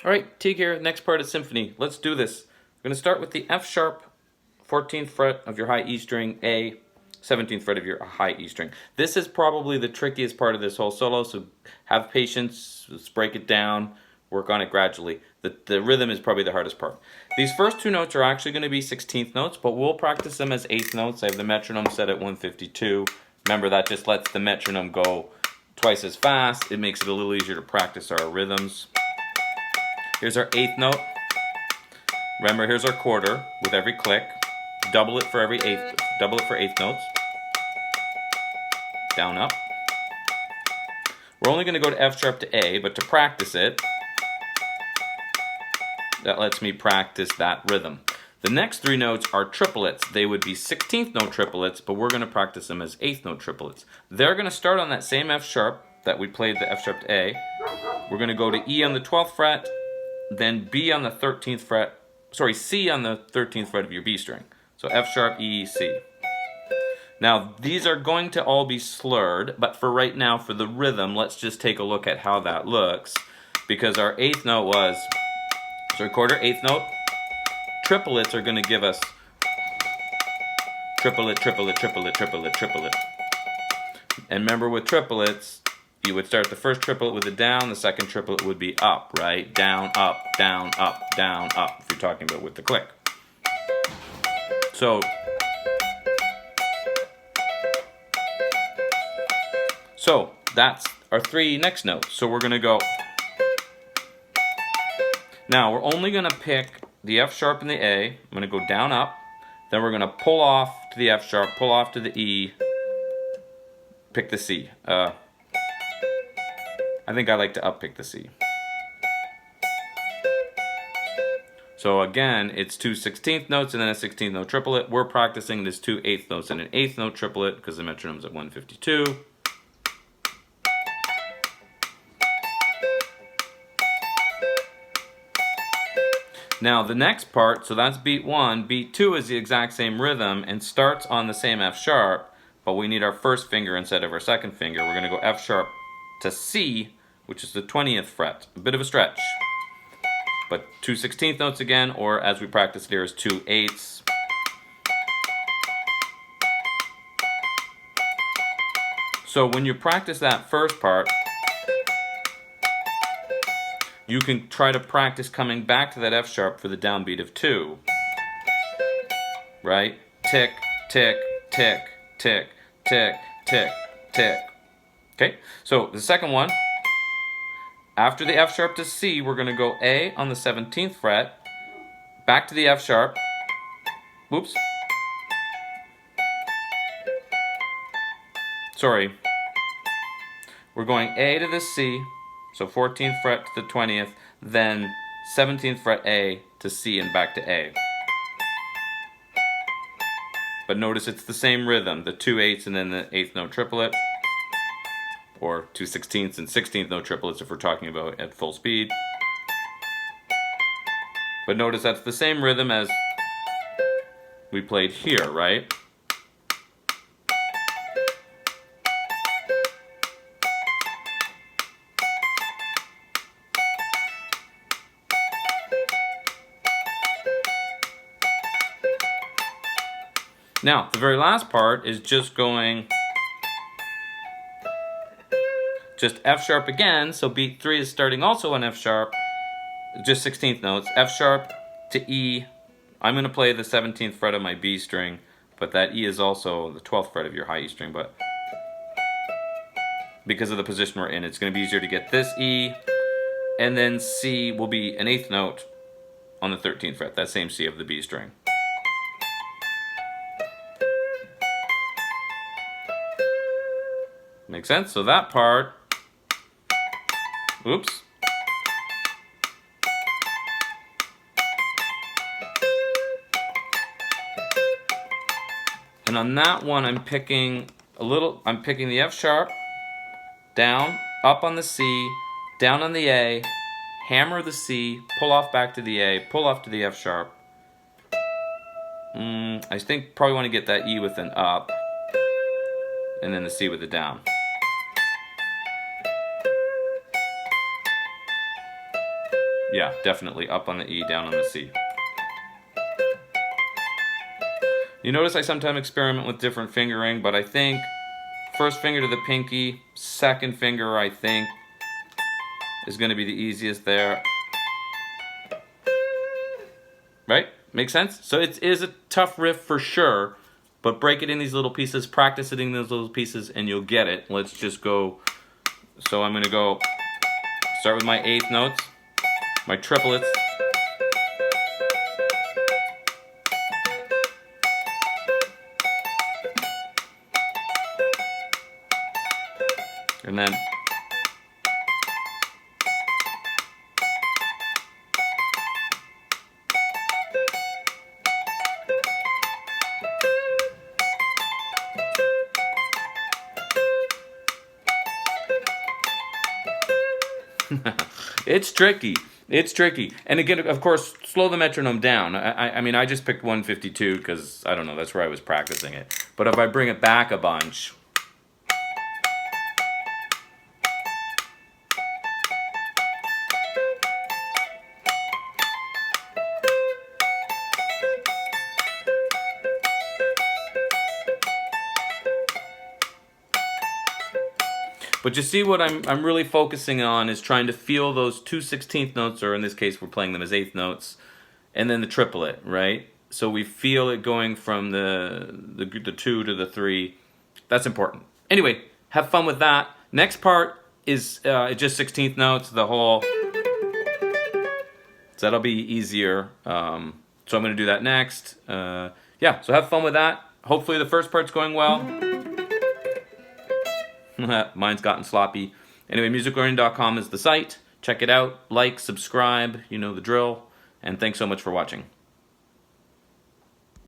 All right, Teague here. Next part of Symphony. Let's do this. We're going to start with the F sharp, 14th fret of your high E string, A, 17th fret of your high E string. This is probably the trickiest part of this whole solo, so have patience, let's break it down, work on it gradually. The rhythm is probably the hardest part. These first two notes are actually going to be 16th notes, but we'll practice them as 8th notes. I have the metronome set at 152. Remember, that just lets the metronome go twice as fast. It makes it a little easier to practice our rhythms. Here's our 8th note. Remember, here's our quarter with every click. Double it for every eighth. Double it for 8th notes. Down, up. We're only going to go to F sharp to A, but to practice it, that lets me practice that rhythm. The next three notes are triplets. They would be 16th note triplets, but we're going to practice them as 8th note triplets. They're going to start on that same F sharp that we played the F sharp to A. We're going to go to E on the 12th fret, then B on the 13th fret, sorry, C on the 13th fret of your B string. So F sharp, E, C. Now, these are going to all be slurred, but for right now, for the rhythm, let's just take a look at how that looks, because our 8th note was, so quarter, 8th note. Triplets are going to give us triplet, triplet, triplet, triplet, triplet. And remember, with triplets, you would start the first triplet with a down, the second triplet would be up, right? Down, up, down, up, down, up, if you're talking about with the click. So that's our three next notes. So we're going to go. Now we're only going to pick the F sharp and the A. I'm going to go down, up. Then we're going to pull off to the F sharp, pull off to the E, pick the C. I think I like to up pick the C. So again, it's two 16th notes and then a 16th note triplet. We're practicing this two 8th notes and an 8th note triplet because the metronome's at 152. Now the next part, so that's beat 1. Beat 2 is the exact same rhythm and starts on the same F sharp, but we need our first finger instead of our second finger. We're going to go F sharp to C, which is the 20th fret. A bit of a stretch. But two 16th notes again, or as we practice here, is two 8ths. So when you practice that first part, you can try to practice coming back to that F sharp for the downbeat of 2. Right? Tick, tick, tick, tick, tick, tick, tick. Okay? So the second one, after the F sharp to C, we're going to go A on the 17th fret, back to the F sharp. Whoops. Sorry. We're going A to the C. So 14th fret to the 20th, then 17th fret A to C and back to A. But notice it's the same rhythm, the two 8ths and then the 8th note triplet, or two 16ths and 16th note triplets if we're talking about at full speed. But notice that's the same rhythm as we played here, right? Now, the very last part is just going just F sharp again, so beat 3 is starting also on F sharp, just 16th notes, F sharp to E. I'm going to play the 17th fret of my B string, but that E is also the 12th fret of your high E string, but because of the position we're in, it's going to be easier to get this E, and then C will be an 8th note on the 13th fret, that same C of the B string. Make sense? So that part, oops. And on that one, I'm picking the F sharp, down, up on the C, down on the A, hammer the C, pull off back to the A, pull off to the F sharp. I think probably want to get that E with an up, and then the C with a down. Yeah, definitely up on the E, down on the C. You notice I sometimes experiment with different fingering, but I think first finger to the pinky, second finger I think is going to be the easiest there. Right? Makes sense? So it is a tough riff for sure, but break it in these little pieces, practice it in those little pieces, and you'll get it. Let's just go. So I'm going to go start with my eighth notes, my triplets. And then it's tricky. It's tricky. And again, of course, slow the metronome down. I mean, I just picked 152 because, I don't know, that's where I was practicing it. But if I bring it back a bunch... But you see what I'm really focusing on is trying to feel those 2 16th notes, or in this case we're playing them as eighth notes, and then the triplet, right? So we feel it going from the 2 to the 3. That's important. Anyway, have fun with that. Next part is just 16th notes, the whole. So that'll be easier. So I'm going to do that next. Yeah, so have fun with that. Hopefully the first part's going well. Mine's gotten sloppy. Anyway, musiclearning.com is the site. Check it out. Like, subscribe. You know the drill. And thanks so much for watching.